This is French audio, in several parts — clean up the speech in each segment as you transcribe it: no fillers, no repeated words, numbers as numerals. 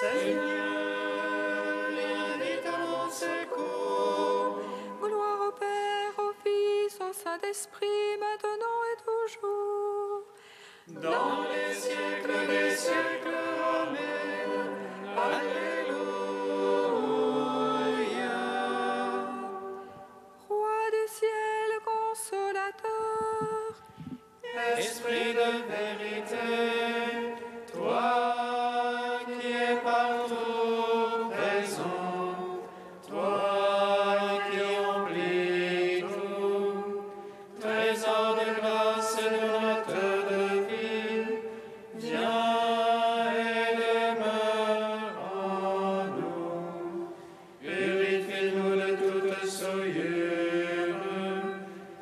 Seigneur, viens vite à mon secours. Gloire au Père, au Fils, au Saint-Esprit, maintenant et toujours. Dans les siècles des siècles, Amen. Alléluia. Roi du ciel, consolateur, Esprit de vérité, toi qui es partout présent, toi qui emplis tout, trésor de grâce et donateur de vie, viens et demeure en nous. Purifie-nous de toute souillure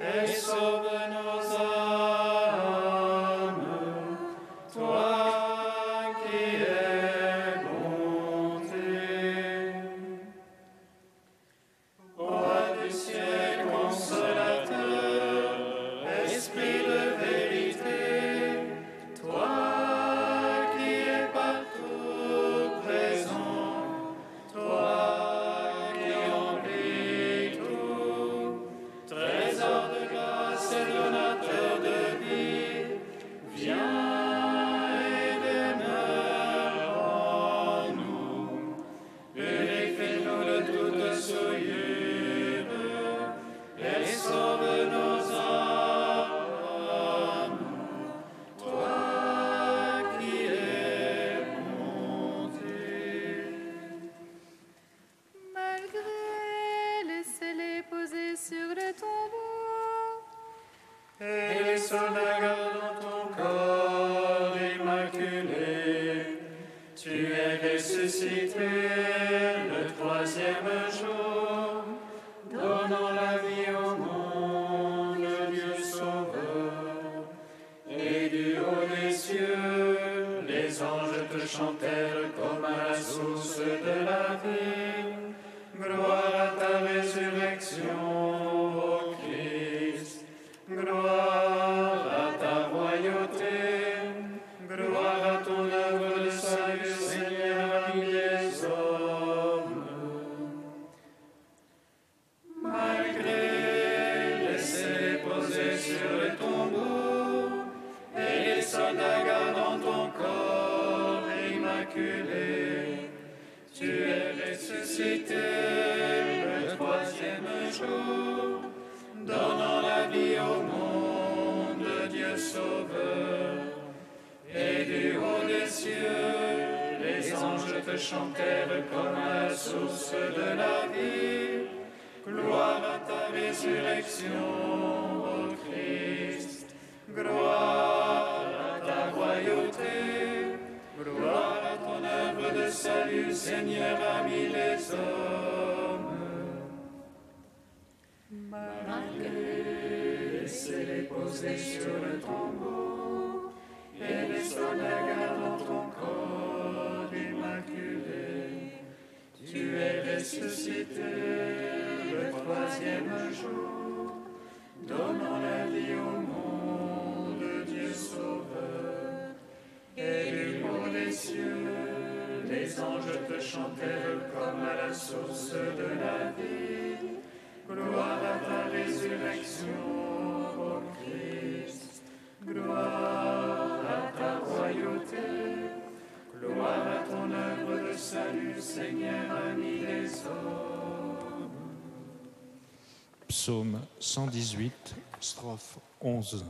et sauve nos âmes. Toi qui es bonté. Roi du ciel consolateur, Esprit de vérité, toi qui es partout présent, toi qui emplis tout, trésor de grâce et donateur de vie, viens et demeure en nous. Purifie-nous de toute souillure et sauve nos âmes. Toi qui es bonté. malgré, laissez-les poser sur le tombeau. Et les soldats gardant ton corps immaculé, tu es ressuscité le troisième jour, donnant la vie au monde, Dieu sauveur. Et du haut des cieux, les anges te chantèrent comme à la source de la vie. Gloire à ta résurrection, ô Christ. Gloire à ta royauté. Gloire à ton œuvre de salut, Seigneur, ami des hommes. Malgré, laissez-les poser sur le tombeau, et les soldats gardant ton corps immaculé. Tu es ressuscité le troisième jour, donnant la vie au monde, Dieu sauveur. Et du haut des cieux, les anges te chantèrent comme à la source de la vie. Gloire à ta résurrection, ô Christ. Gloire à ta royauté. Gloire à ton œuvre de salut, Seigneur, ami les hommes. Malgré, laissez-les poser sur le tombeau, et les soldats gardant ton corps immaculé. Tu es ressuscité le troisième jour, donnant la vie au monde, Dieu sauveur. Et du haut des cieux, les anges te chantèrent comme à la source de la vie. Gloire à ta résurrection, ô Christ. Gloire à ta royauté. Gloire à ton œuvre de salut, Seigneur, ami des hommes. Psaume 118, strophe 11.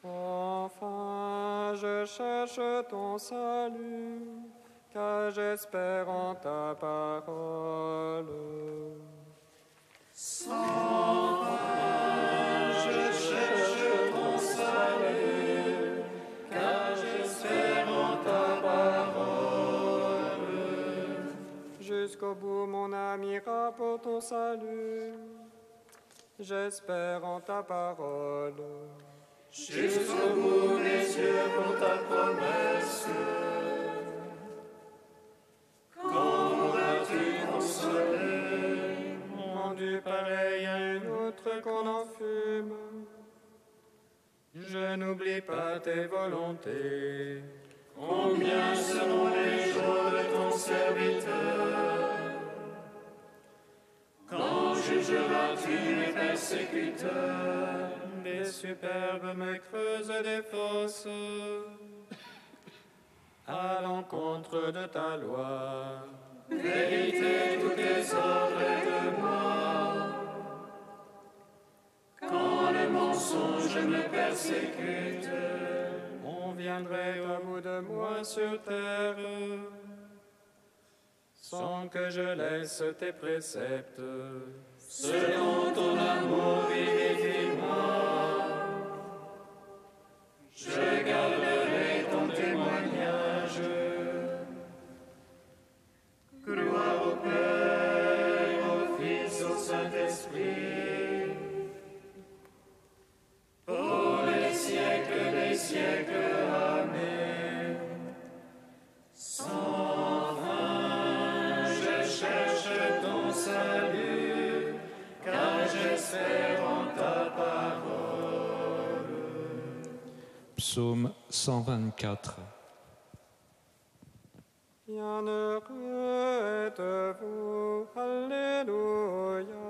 Sans fin, je cherche ton salut, car j'espère en ta parole. Sans fin, je cherche ton salut, car j'espère en ta parole. Jusqu'au bout, mon âme ira pour ton salut. J'espère en ta parole. Jusqu'au bout des yeux pour ta promesse. Quand m'auras-tu consolé, Rendu pareil à une autre qu'on en fume. Je n'oublie pas tes volontés. on bien selon les jours de ton serviteur. Quand jugeras-tu mes persécuteurs? Des superbes me creusent des fosses à l'encontre de ta loi. Vérité, tous tes ordres de moi. Quand le mensonge me persécute, On viendrait au bout de moi sur terre, sans que je laisse tes préceptes. selon ton amour, vivifie-moi. Je garderai ton témoignage. Gloire au Père, au Fils, au Saint-Esprit, pour les siècles des siècles. Amen. Sans fin, je cherche ton salut, car j'espère en ta parole. Psaume 124. Bienheureux êtes-vous, Alléluia,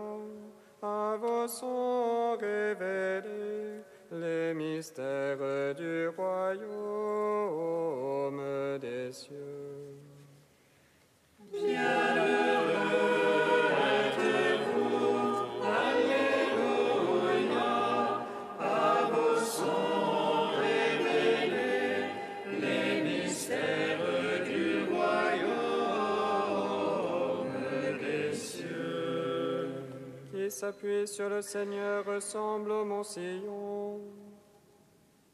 à vos sont révélés les mystères du royaume des cieux. Qui s'appuie sur le Seigneur ressemble au mont Sion.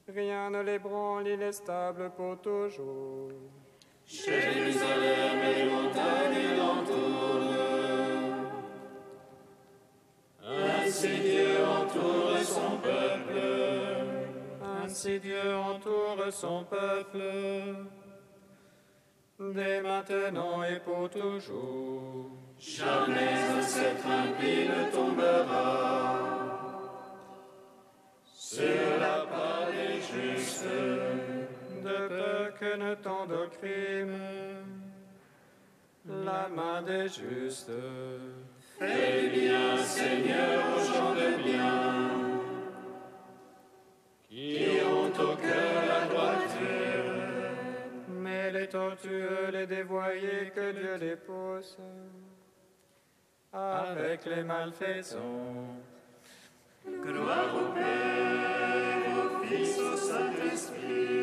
Rien ne l'ébranle, il est stable pour toujours. Jérusalem et les montagnes l'entourent. Ainsi Dieu entoure son peuple. Ainsi Dieu entoure son peuple, dès maintenant et pour toujours. Jamais un sceptre impie ne tombera sur la part des justes. De peur que ne tende au crime la main des justes. Fais du bien, Seigneur, aux gens de bien, qui ont au cœur la droiture. Mais les tortueux, les dévoyés, que Dieu les pousse avec les malfaisants. Gloire au Père, au Fils, au Saint-Esprit,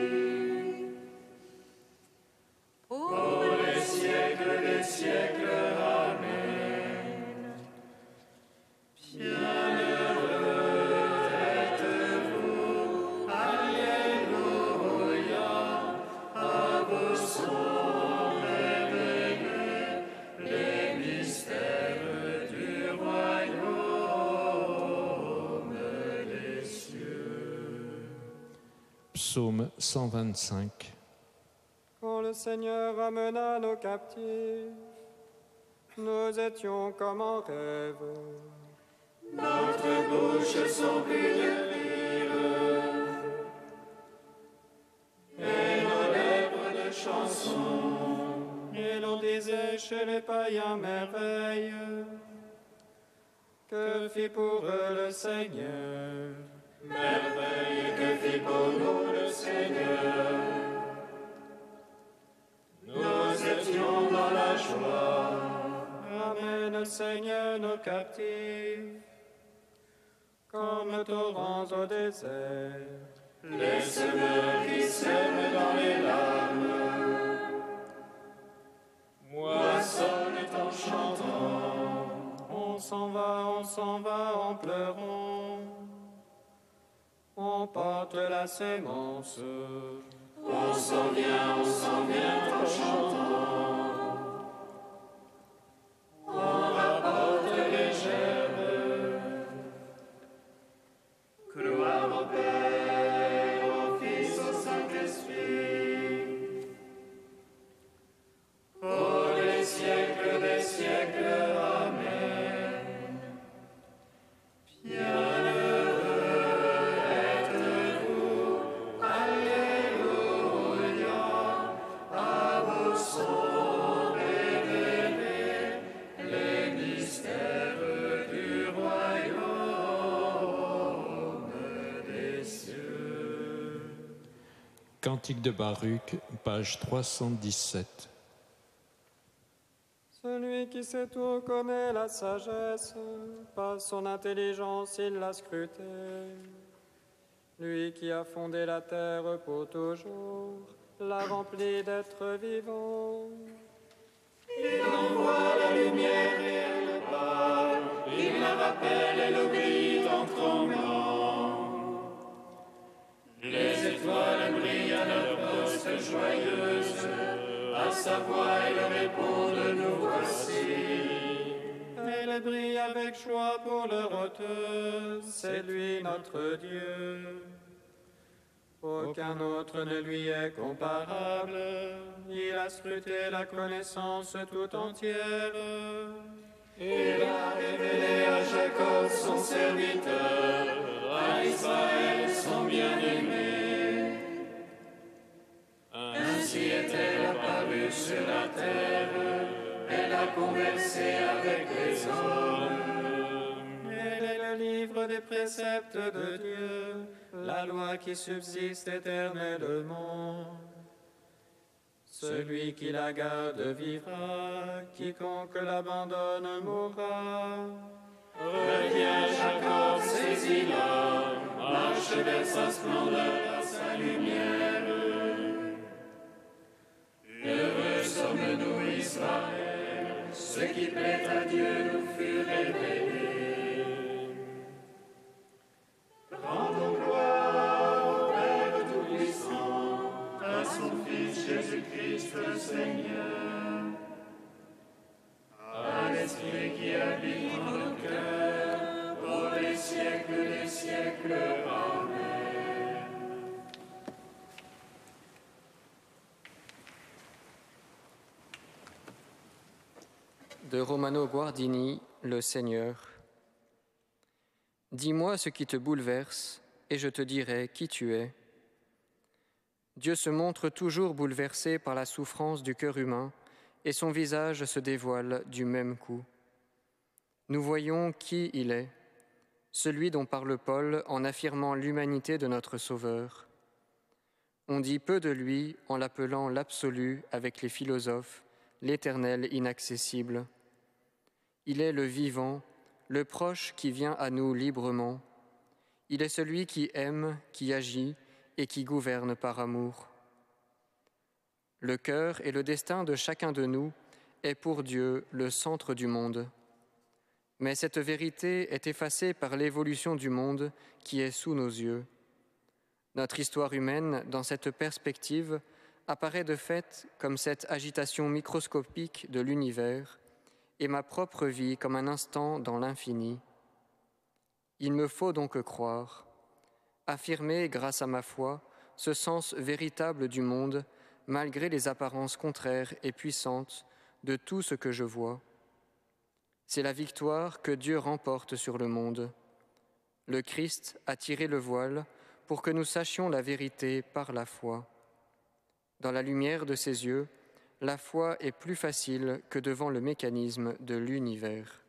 pour les siècles des siècles. Amen. Bienheureux êtes-vous, Alléluia, à vos sont révélés les mystères du royaume des cieux. Psaume 125. Quand le Seigneur amena nos captifs, nous étions comme en rêve. Notre bouche s'emplit de rire, et nos lèvres de chansons. Et l'on disait chez les païens merveille, que fit pour eux le Seigneur. Merveille que fit pour nous le Seigneur. Nous étions dans la joie. Ramène, Seigneur, nos captifs, comme torrents au désert. Les semeurs qui sèment dans les larmes moissonnent en chantant. On s'en va en pleurant. On porte la sémence. On s'en vient en chantant. On rapporte les gerbes. Gloire au Père, au Fils, au Saint-Esprit, pour les siècles des siècles. Amen. Bienheureux êtes-vous, Alléluia, à Cantique de Baruch, page 317. Celui qui sait tout connaît la sagesse, par son intelligence il l'a scrutée. Lui qui a fondé la terre pour toujours, l'a remplie d'êtres vivants. Il envoie la lumière et elle part, il la rappelle et l'obéit en tremblant. Les étoiles brillent à leur poste joyeuse, à sa voix elles répondent, nous voici. Elle brille avec joie pour leur auteur, c'est lui notre Dieu. Aucun autre ne lui est comparable, il a scruté la connaissance tout entière. Il a révélé à Jacob son serviteur, à Israël son bien-aimé. Ainsi est-elle apparue sur la terre, elle a conversé avec les hommes. Elle est le livre des préceptes de Dieu, la loi qui subsiste éternellement. Celui qui la garde vivra, quiconque l'abandonne mourra. Reviens Jacob, saisis-la, marche vers sa splendeur, à sa lumière. Heureux sommes-nous Israël, ce qui plaît à Dieu nous fut révélé. Rendons gloire au Père Tout-Puissant, à son Fils Jésus-Christ le Seigneur, à l'Esprit qui habite dans nos cœurs, pour les siècles des siècles. Amen. De Romano Guardini, Le Seigneur. Dis-moi ce qui te bouleverse, et je te dirai qui tu es. Dieu se montre toujours bouleversé par la souffrance du cœur humain, et son visage se dévoile du même coup. Nous voyons qui il est, celui dont parle Paul en affirmant l'humanité de notre Sauveur. On dit peu de lui en l'appelant l'absolu avec les philosophes, l'Éternel inaccessible. Il est le vivant, le proche qui vient à nous librement. Il est celui qui aime, qui agit et qui gouverne par amour. Le cœur et le destin de chacun de nous est pour Dieu le centre du monde. Mais cette vérité est effacée par l'évolution du monde qui est sous nos yeux. Notre histoire humaine, dans cette perspective, apparaît de fait comme cette agitation microscopique de l'univers et ma propre vie comme un instant dans l'infini. Il me faut donc croire, affirmer grâce à ma foi ce sens véritable du monde malgré les apparences contraires et puissantes de tout ce que je vois. C'est la victoire que Dieu remporte sur le monde. Le Christ a tiré le voile pour que nous sachions la vérité par la foi. Dans la lumière de ses yeux, la foi est plus facile que devant le mécanisme de l'univers.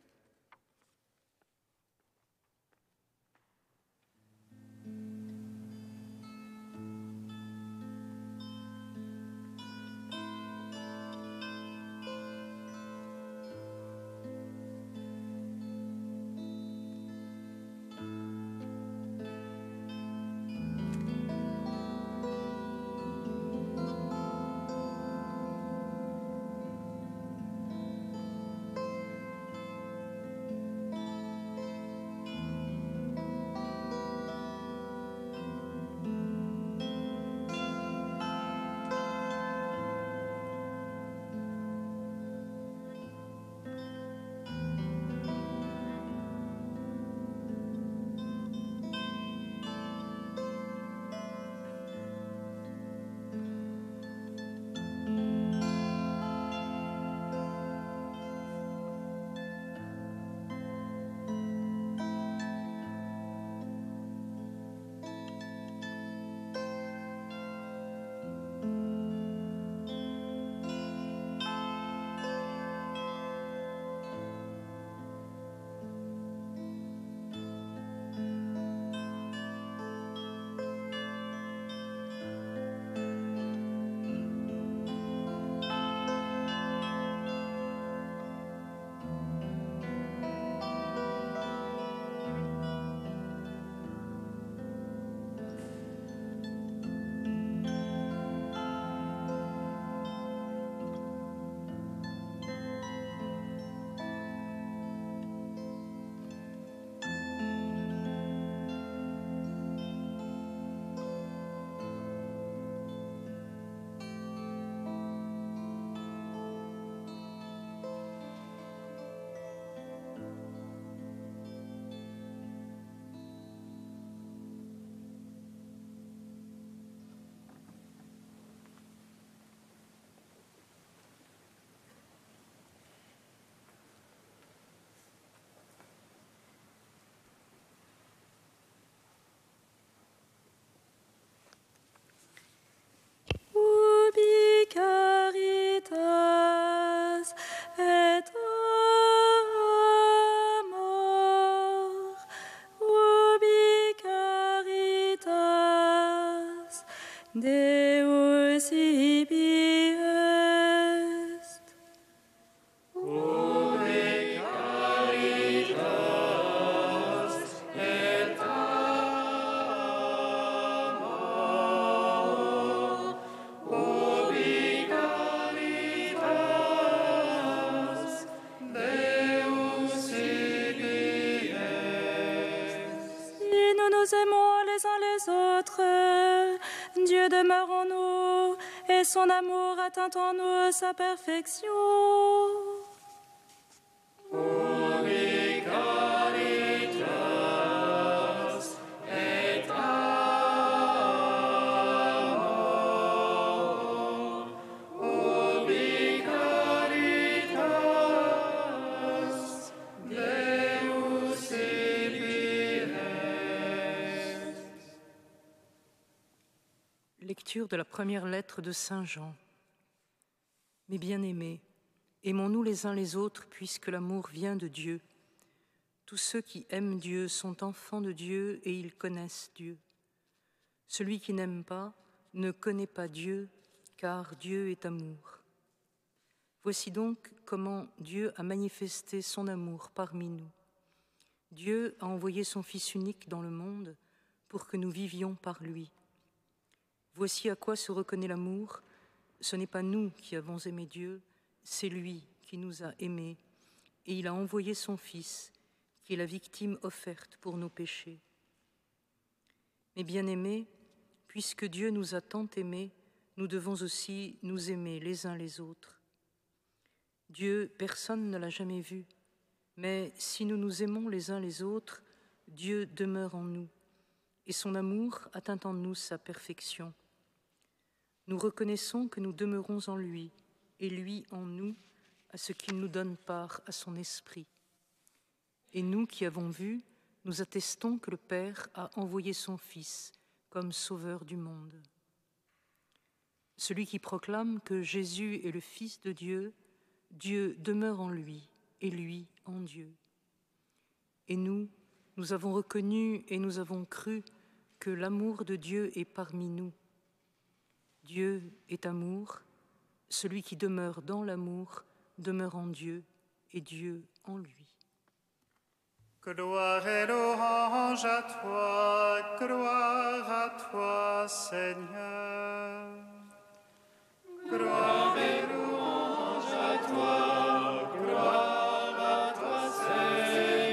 Deus ibi est. Ubi caritas et amor. Ubi caritas Deus ibi est. Si nous nous aimons les uns les autres, Dieu demeure en nous et son amour atteint en nous sa perfection. Ubi caritas et amor. Ubi caritas Deus ibi est. Lecture de la première lettre de Saint Jean. Mes bien-aimés, aimons-nous les uns les autres puisque l'amour vient de Dieu. Tous ceux qui aiment Dieu sont enfants de Dieu et ils connaissent Dieu. Celui qui n'aime pas ne connaît pas Dieu, car Dieu est amour. Voici donc comment Dieu a manifesté son amour parmi nous. Dieu a envoyé son Fils unique dans le monde pour que nous vivions par lui. Voici à quoi se reconnaît l'amour. Ce n'est pas nous qui avons aimé Dieu, c'est lui qui nous a aimés, et il a envoyé son Fils, qui est la victime offerte pour nos péchés. Mes bien-aimés, puisque Dieu nous a tant aimés, nous devons aussi nous aimer les uns les autres. Dieu, personne ne l'a jamais vu, mais si nous nous aimons les uns les autres, Dieu demeure en nous, et son amour atteint en nous sa perfection. Nous reconnaissons que nous demeurons en lui, et lui en nous, à ce qu'il nous donne part à son esprit. Et nous qui avons vu, nous attestons que le Père a envoyé son Fils comme sauveur du monde. Celui qui proclame que Jésus est le Fils de Dieu, Dieu demeure en lui, et lui en Dieu. Et nous avons reconnu et nous avons cru que l'amour de Dieu est parmi nous. Dieu est amour, celui qui demeure dans l'amour demeure en Dieu et Dieu en lui. Gloire et louange à toi, Seigneur. Gloire et louange à toi, Seigneur.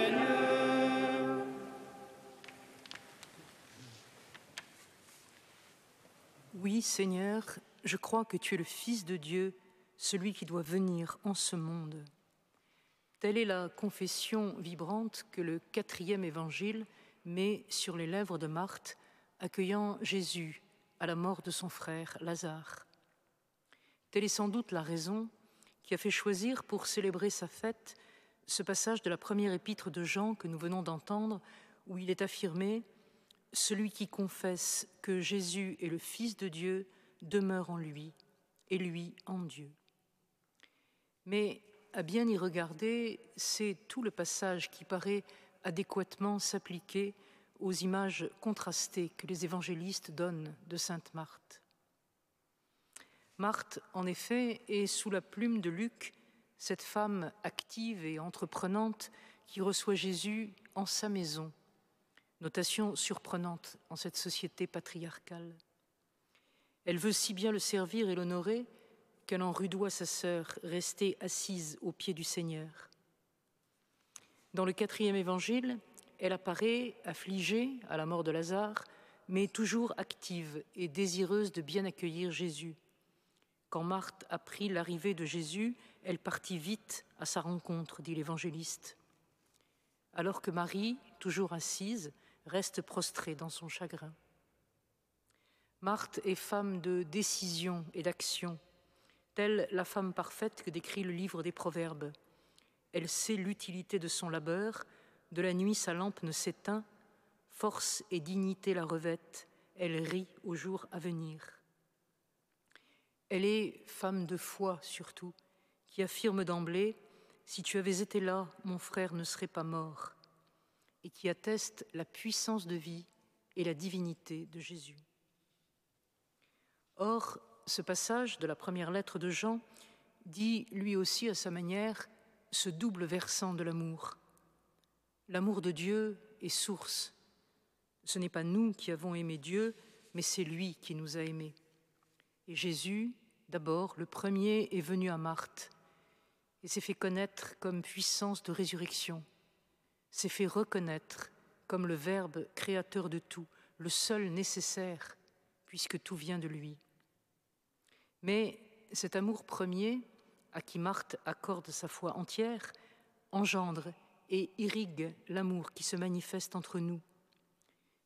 Oui, Seigneur, je crois que tu es le Fils de Dieu, celui qui doit venir en ce monde. Telle est la confession vibrante que le 4e évangile met sur les lèvres de Marthe, accueillant Jésus à la mort de son frère Lazare. Telle est sans doute la raison qui a fait choisir pour célébrer sa fête ce passage de la première épître de Jean que nous venons d'entendre, où il est affirmé « Celui qui confesse que Jésus est le Fils de Dieu demeure en lui, et lui en Dieu. » Mais à bien y regarder, c'est tout le passage qui paraît adéquatement s'appliquer aux images contrastées que les évangélistes donnent de sainte Marthe. Marthe, en effet, est sous la plume de Luc, cette femme active et entreprenante qui reçoit Jésus en sa maison, notation surprenante en cette société patriarcale. Elle veut si bien le servir et l'honorer qu'elle en rudoie sa sœur, restée assise aux pieds du Seigneur. Dans le 4e évangile, elle apparaît affligée à la mort de Lazare, mais toujours active et désireuse de bien accueillir Jésus. Quand Marthe apprit l'arrivée de Jésus, elle partit vite à sa rencontre, dit l'évangéliste. Alors que Marie, toujours assise, reste prostrée dans son chagrin. Marthe est femme de décision et d'action, telle la femme parfaite que décrit le livre des Proverbes. Elle sait l'utilité de son labeur, de la nuit sa lampe ne s'éteint, force et dignité la revêtent, elle rit au jour à venir. Elle est femme de foi surtout, qui affirme d'emblée « Si tu avais été là, mon frère ne serait pas mort » et qui atteste la puissance de vie et la divinité de Jésus. Or, ce passage de la première lettre de Jean dit lui aussi à sa manière ce double versant de l'amour. L'amour de Dieu est source. Ce n'est pas nous qui avons aimé Dieu, mais c'est lui qui nous a aimés. Et Jésus, d'abord, le premier, est venu à Marthe et s'est fait connaître comme puissance de résurrection, s'est fait reconnaître comme le Verbe créateur de tout, le seul nécessaire, puisque tout vient de lui. Mais cet amour premier, à qui Marthe accorde sa foi entière, engendre et irrigue l'amour qui se manifeste entre nous.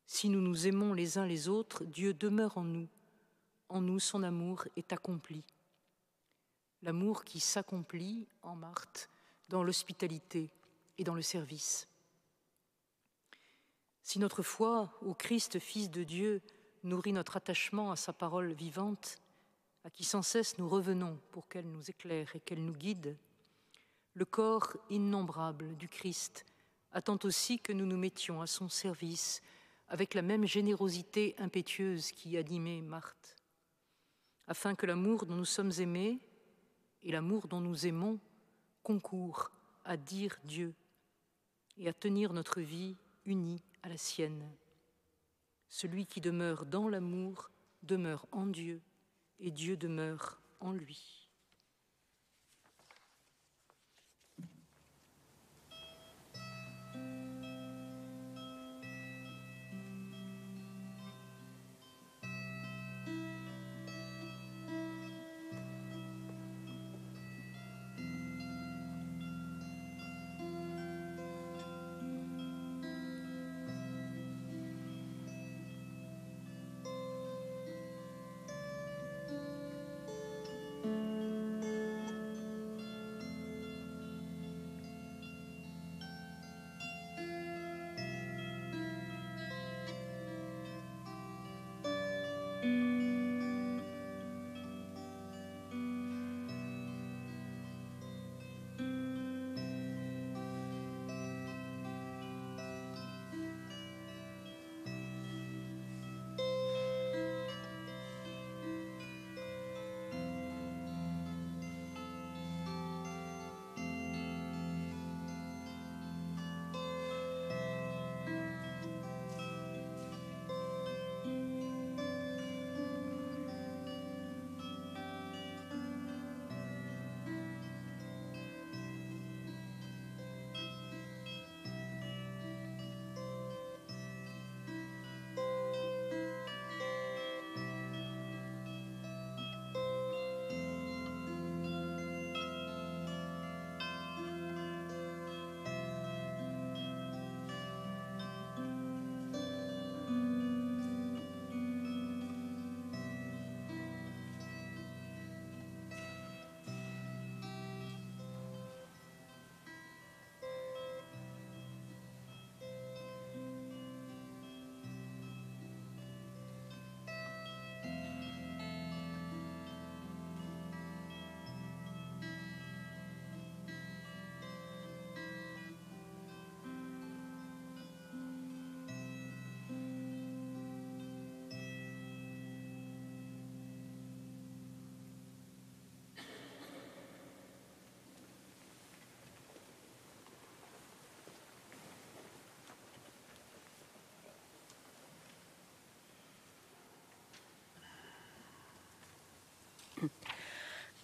Si nous nous aimons les uns les autres, Dieu demeure en nous son amour est accompli. L'amour qui s'accomplit en Marthe dans l'hospitalité et dans le service. Si notre foi au Christ, Fils de Dieu, nourrit notre attachement à sa parole vivante, à qui sans cesse nous revenons pour qu'elle nous éclaire et qu'elle nous guide, le corps innombrable du Christ attend aussi que nous nous mettions à son service avec la même générosité impétueuse qui animait Marthe, afin que l'amour dont nous sommes aimés et l'amour dont nous aimons concourent à dire Dieu et à tenir notre vie unie à la sienne. Celui qui demeure dans l'amour demeure en Dieu et Dieu demeure en lui.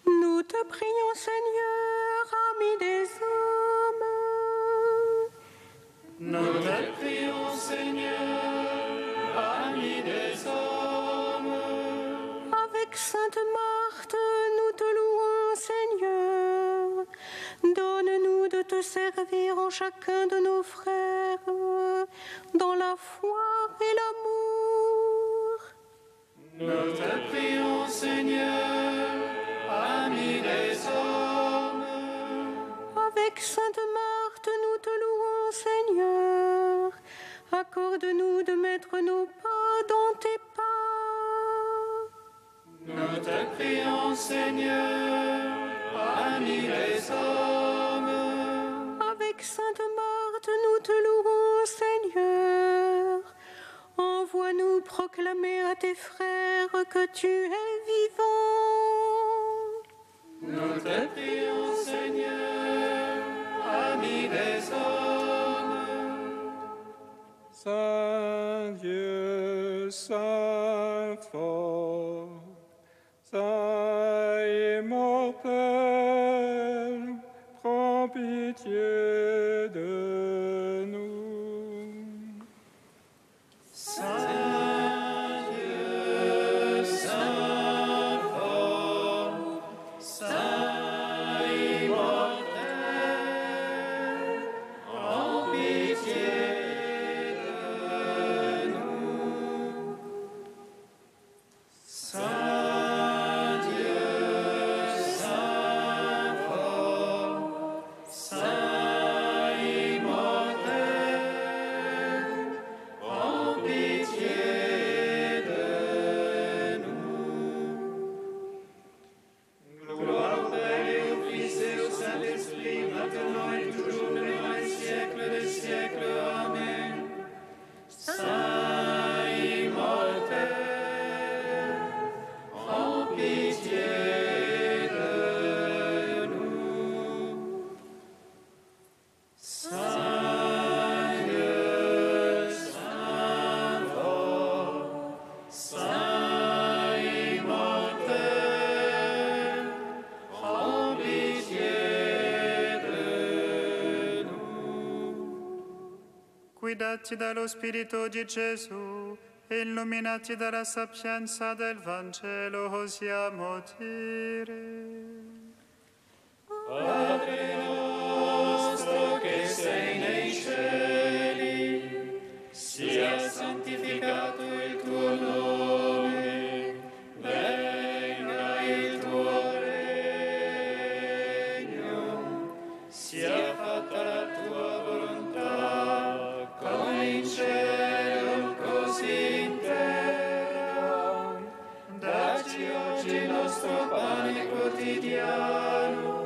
Nous te prions, Seigneur, ami des hommes. Nous te prions, Seigneur, ami des hommes. Avec Sainte Marthe, nous te louons, Seigneur. Donne-nous de te servir en chacun de nos frères, dans la foi et l'amour. Nous te prions, Seigneur, ami des hommes. Avec Sainte Marthe, nous te louons, Seigneur. Accorde-nous de mettre nos pas dans tes pas. Nous te prions, Seigneur, ami des hommes. Avec Sainte Marthe, nous te louons, Seigneur. Envoie-nous proclamer à tes frères que tu es Saint fort, Saint immortel, prends pitié de nous. Saint Dieu, Saint fort, Saint immortel, prends pitié de nous. Saint Dieu, Saint fort, Saint immortel, prends pitié de nous. Gloire au Père et au Fils et au Saint-Esprit, maintenant et toujours, et dans les siècles des siècles. Amen. Saint immortel, prends pitié de nous. Saint Dieu, Saint fort, Saint immortel, prends pitié de nous. Guidati dallo Spirito di Gesù, illuminati dalla sapienza del Vangelo, osiamo dire. Padre nostro che sei nei cieli, sia santificato il tuo nome, venga il tuo regno, sia fatta la tua volontà, come in cielo così in terra. Dacci oggi il nostro pane quotidiano,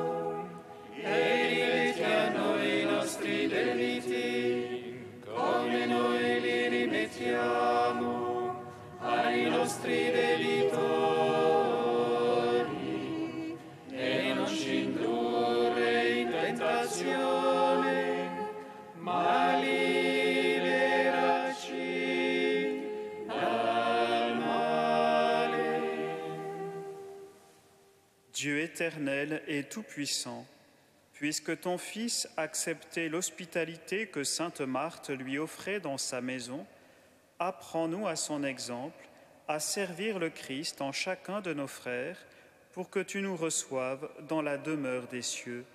e rimetti a noi i nostri debiti, come noi li rimettiamo ai nostri debitori, e non ci indurre in tentazione, ma liberaci dal male. Dieu éternel et tout-puissant, puisque ton Fils acceptait l'hospitalité que sainte Marthe lui offrait dans sa maison, apprends-nous à son exemple à servir le Christ en chacun de nos frères, pour que tu nous reçoives dans la demeure des cieux.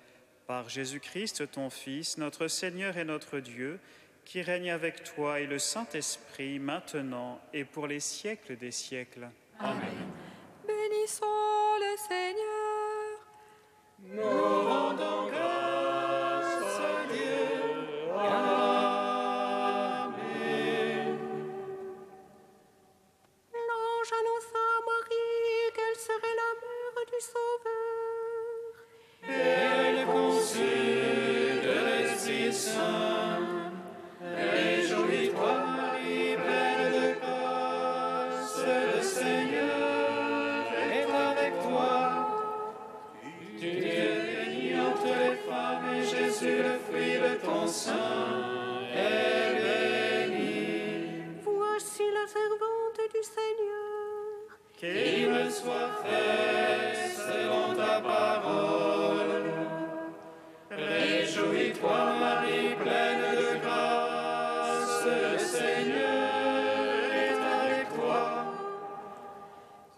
Par Jésus-Christ, ton Fils, notre Seigneur et notre Dieu, qui règne avec toi et le Saint-Esprit, maintenant et pour les siècles des siècles. Amen. Bénissons le Seigneur. Nous rendons grâce à Dieu. Amen. L'ange annonça à Marie qu'elle serait la mère du Sauveur. Et elle conçut de l'Esprit Saint. Réjouis-toi, Marie, pleine de grâce, le Seigneur est avec toi. Tu es bénie entre les femmes, et Jésus, le fruit de ton sein, est béni. Voici la servante du Seigneur. Qu'il me soit fait selon ta parole. Réjouis-toi, Marie, pleine de grâce, le Seigneur est avec toi.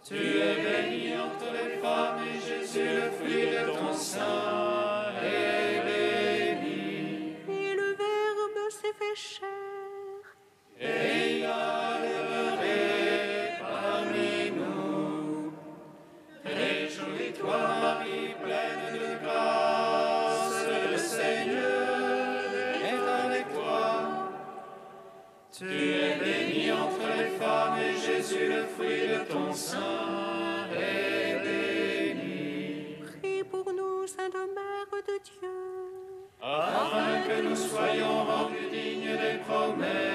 Tu es bénie entre les femmes, et Jésus, le fruit de ton sein, est béni. Et le Verbe s'est fait chair. Et il a demeuré parmi nous. Réjouis-toi, Marie, pleine de grâce, le Seigneur est avec toi. Tu es bénie entre les femmes, et Jésus, le fruit de ton sein, est béni. Prie pour nous, Sainte Mère de Dieu. Afin que nous soyons rendus dignes des promesses